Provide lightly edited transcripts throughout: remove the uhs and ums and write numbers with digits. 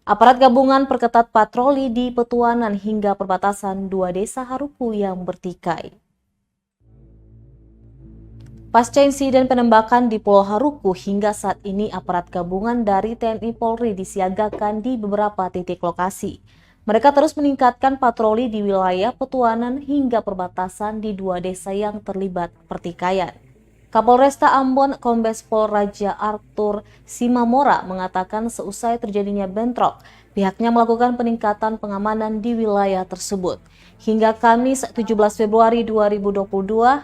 Aparat gabungan perketat patroli di Petuanan hingga perbatasan dua desa Haruku yang bertikai. Pasca insiden penembakan di Pulau Haruku, hingga saat ini aparat gabungan dari TNI Polri disiagakan di beberapa titik lokasi. Mereka terus meningkatkan patroli di wilayah Petuanan hingga perbatasan di dua desa yang terlibat pertikaian. Kapolresta Ambon Kombes Pol Raja Arthur Simamora mengatakan seusai terjadinya bentrok, pihaknya melakukan peningkatan pengamanan di wilayah tersebut. Hingga Kamis 17 Februari 2022,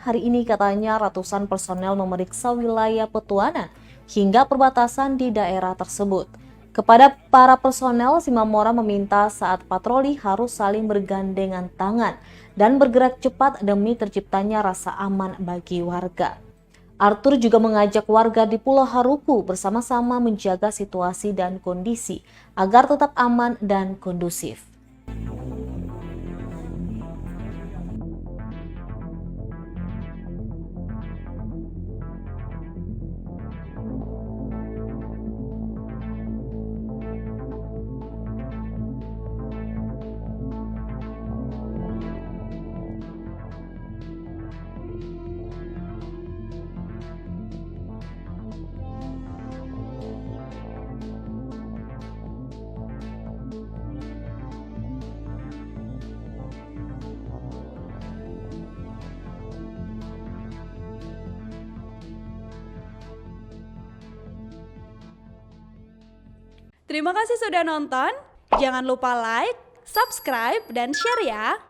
hari ini katanya ratusan personel memeriksa wilayah Petuanan hingga perbatasan di daerah tersebut. Kepada para personel, Simamora meminta saat patroli harus saling bergandengan tangan dan bergerak cepat demi terciptanya rasa aman bagi warga. Arthur juga mengajak warga di Pulau Haruku bersama-sama menjaga situasi dan kondisi agar tetap aman dan kondusif. Terima kasih sudah nonton. Jangan lupa like, subscribe, dan share ya.